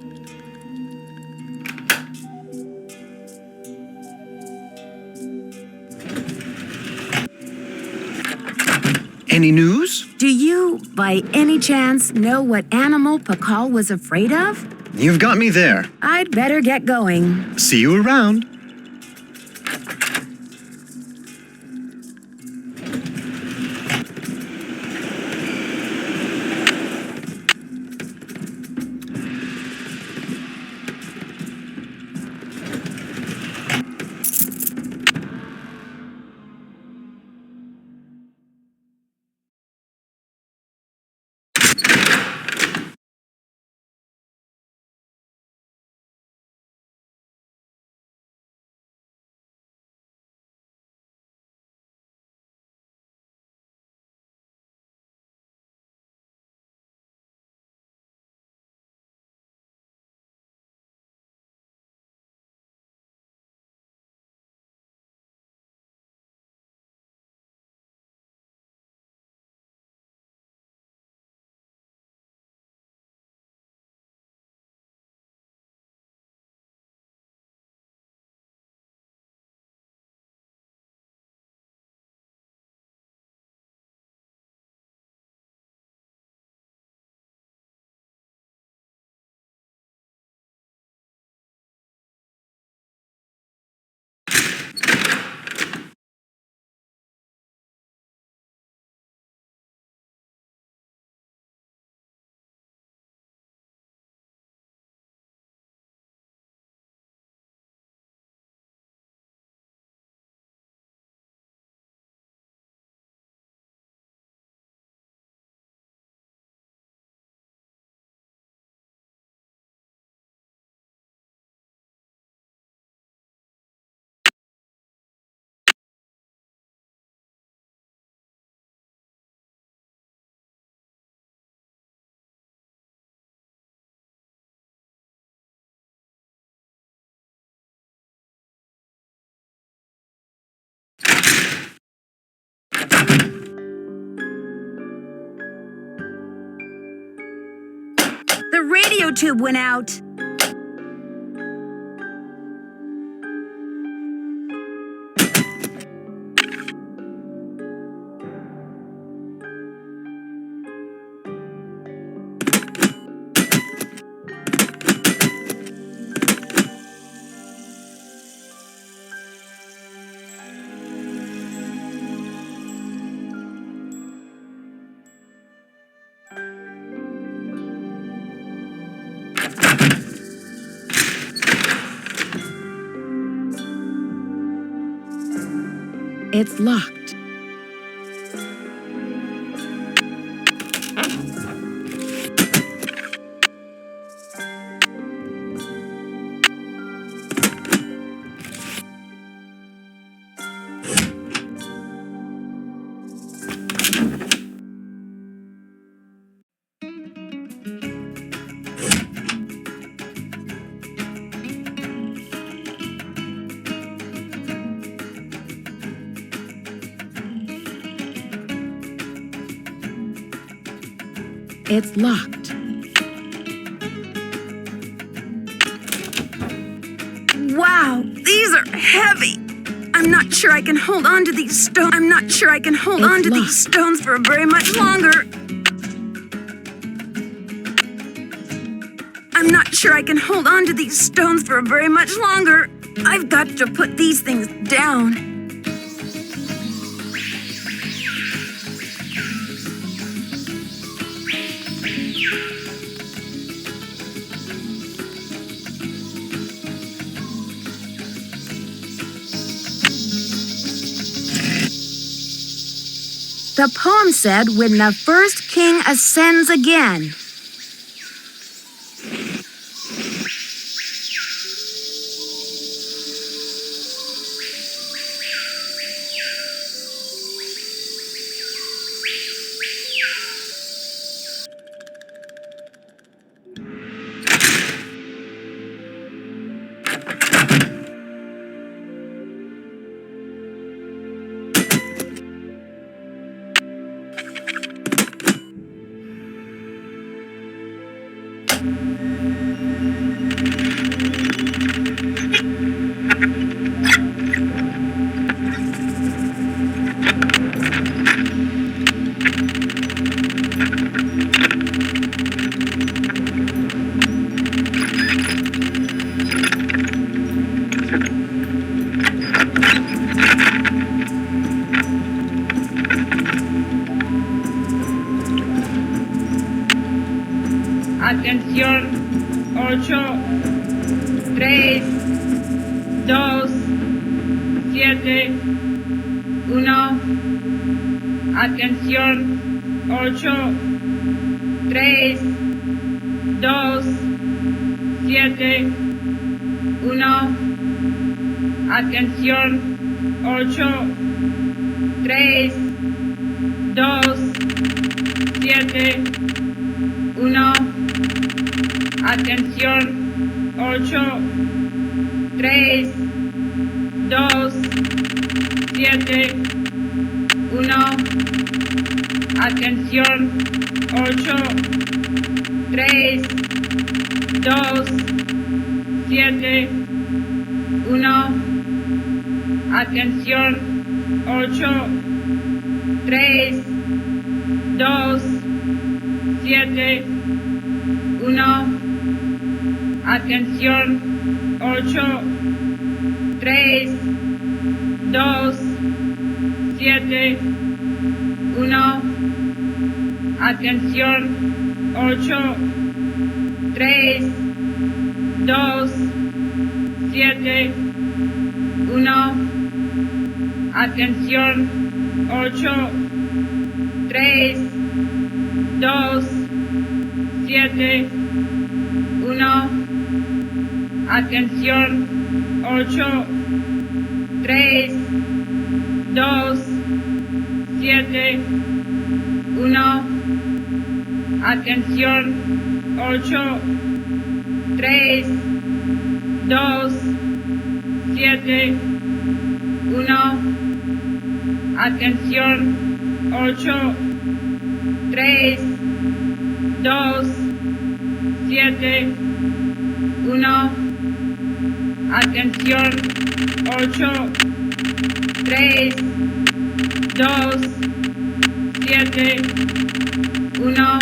Any news? Do you, by any chance, know what animal Pakal was afraid of? You've got me there. I'd better get going. See you around. The radio tube went out. It's locked. It's locked. Wow, these are heavy. I'm not sure I can hold on to these stones. I'm not sure I can hold on to these stones for very much longer. I'm not sure I can hold on to these stones for very much longer. I've got to put these things down. The poem said, when the first king ascends again. Atención, 8, 3, 2, 7, 1. Atención, 8, 3, 2, 7, 1. Atención, 8, 3, 2, 7, 1. Atención, 8, 3, 2, 7, 1. Atención, 8, 3, 2, 7, 1. Atención, 8, 3, 2, 7, 1. Atención, 8, 3, 2, 7, 1. Atención, 8, 3, 2, 7, 1. Atención, 8, 3, 2, 7, 1. Atención, 8, 3, 2, 7, 1. Atención, 8, 3, 2, 7, 1. Atención, 8, 3, 2, 7, 1. Atención, 8, 3, 2, 7, 1.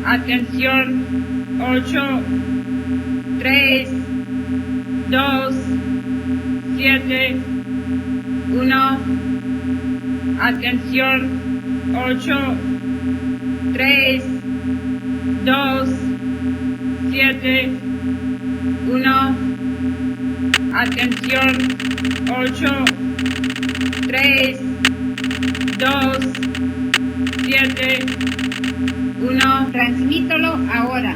Atención, 8, 3, 2, 7, 1. Atención, 8, 3, 2, 7, 1. Atención, 8, 3, 2, 7, 1. Transmítelo ahora.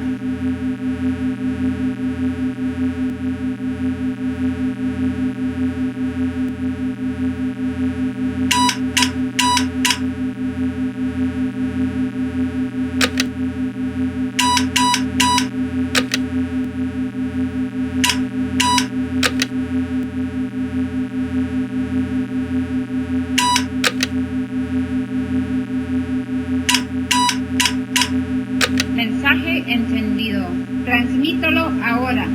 Mensaje encendido. Transmítelo ahora.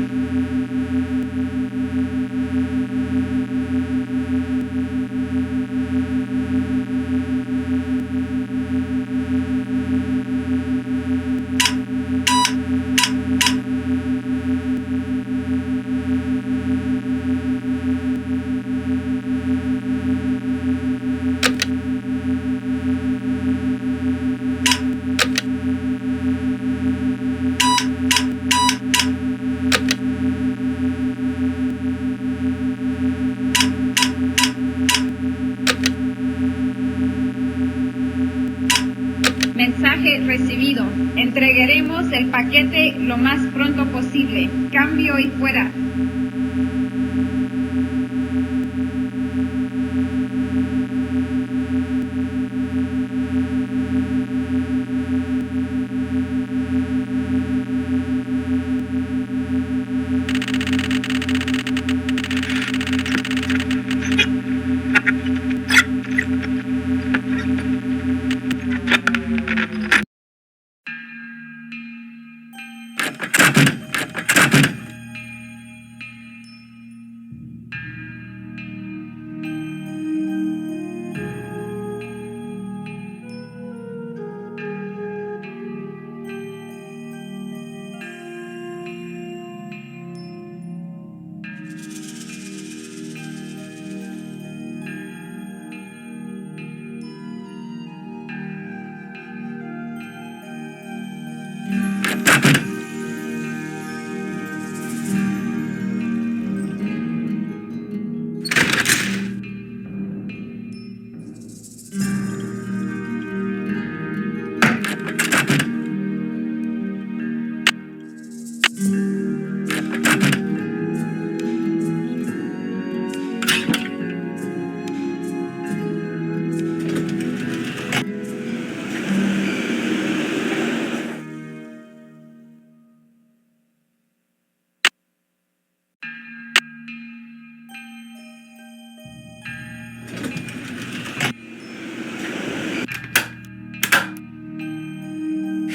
Mensaje recibido. Entregaremos el paquete lo más pronto posible. Cambio y fuera.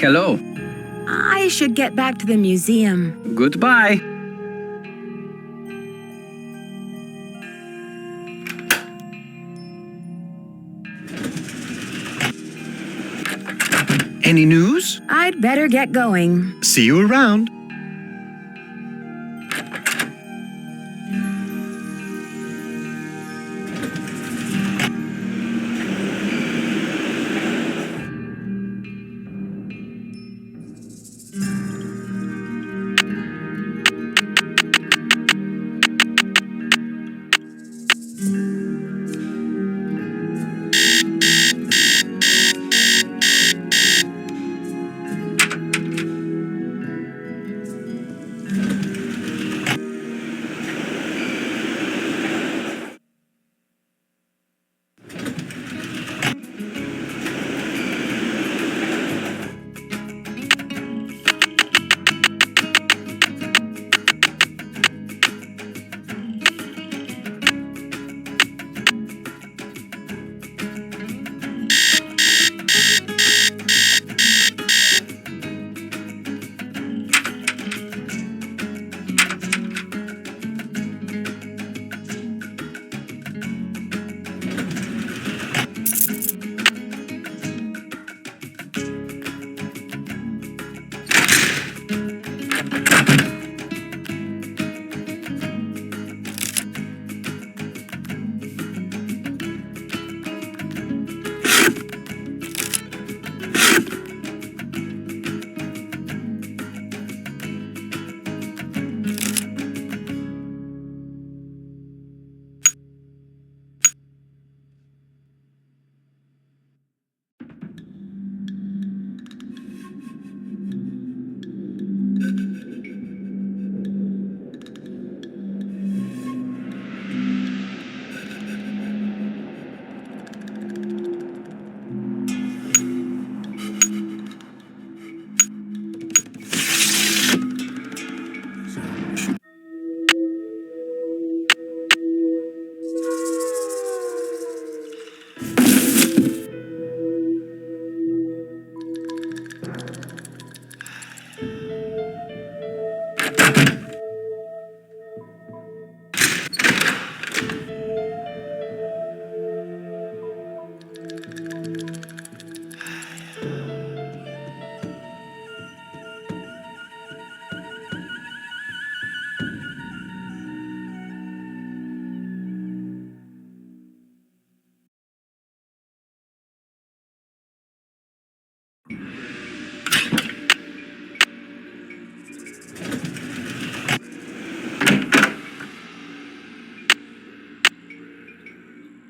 Hello. I should get back to the museum. Goodbye. Any news? I'd better get going. See you around.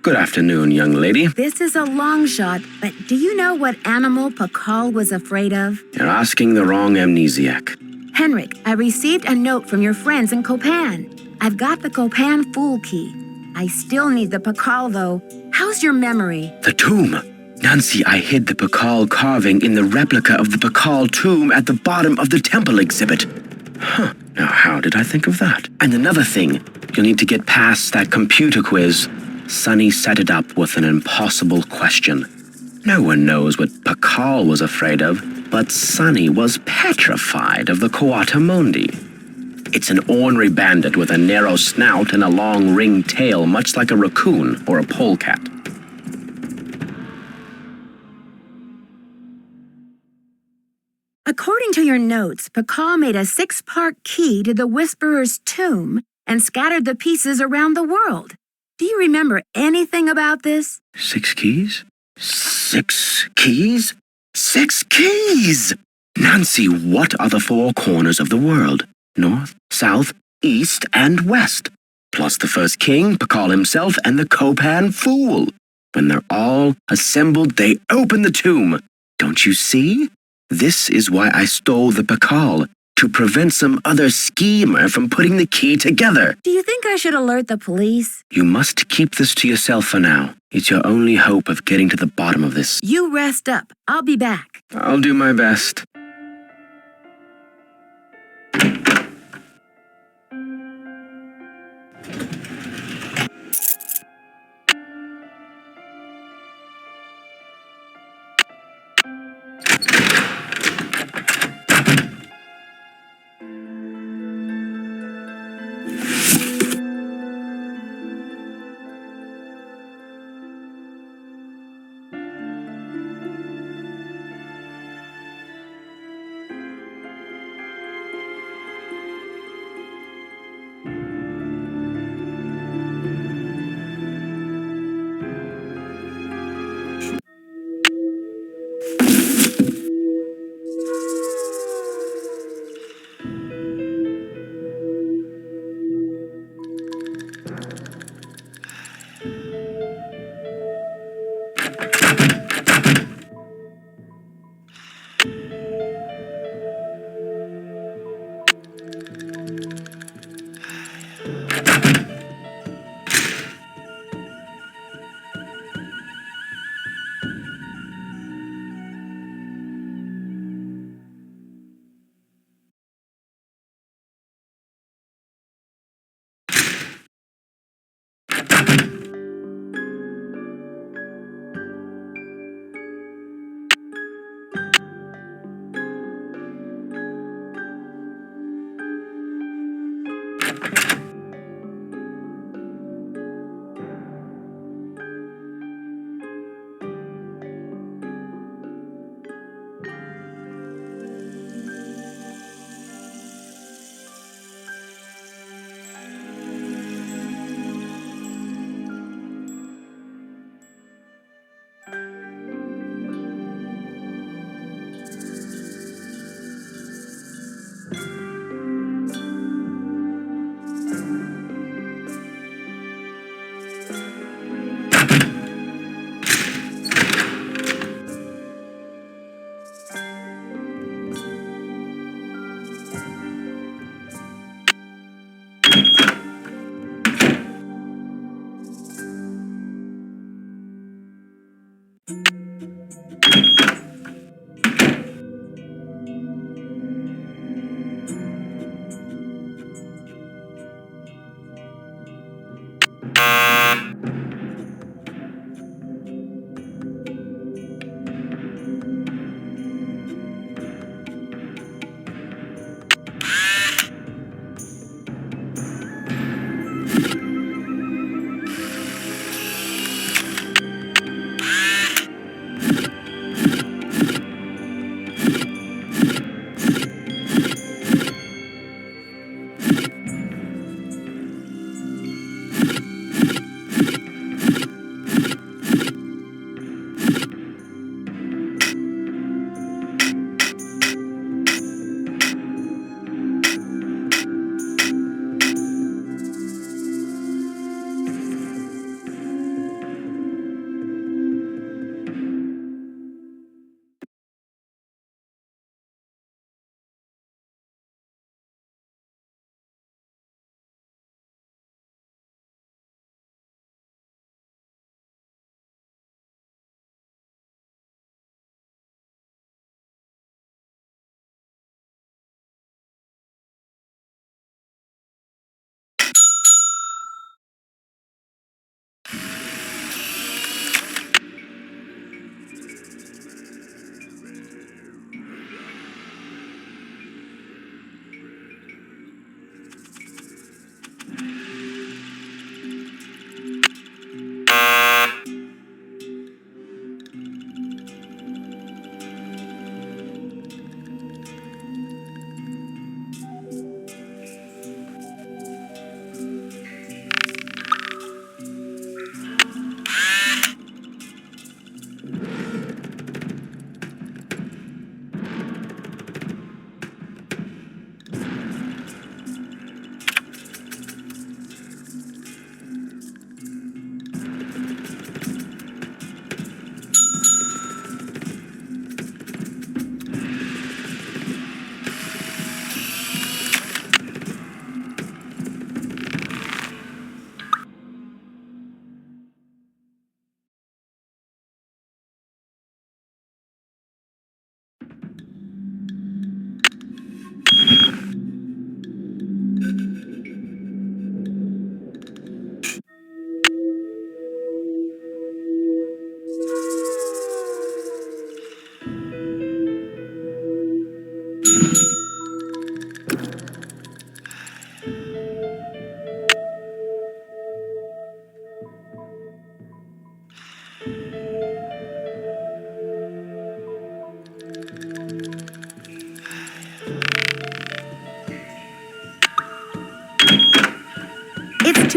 Good afternoon, young lady. This is a long shot, but do you know what animal Pakal was afraid of? You're asking the wrong amnesiac. Henrik, I received a note from your friends in Copan. I've got the Copan Fool Key. I still need the Pakal, though. How's your memory? The tomb. Nancy, I hid the Pakal carving in the replica of the Pakal tomb at the bottom of the temple exhibit. Huh. Now, how did I think of that? And another thing, you'll need to get past that computer quiz. Sonny set it up with an impossible question. No one knows what Pakal was afraid of, but Sonny was petrified of the Coatamundi. It's an ornery bandit with a narrow snout and a long ringed tail, much like a raccoon or a polecat. According to your notes, Pakal made a 6-part key to the Whisperer's tomb and scattered the pieces around the world. Do you remember anything about this? 6 keys? 6 keys? 6 keys! Nancy, what are the 4 corners of the world? North, south, east, and west. Plus the first king, Pakal himself, and the Copan Fool. When they're all assembled, they open the tomb. Don't you see? This is why I stole the Pakal, to prevent some other schemer from putting the key together. Do you think I should alert the police? You must keep this to yourself for now. It's your only hope of getting to the bottom of this. You rest up. I'll be back. I'll do my best.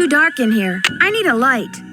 dark in here. I need a light.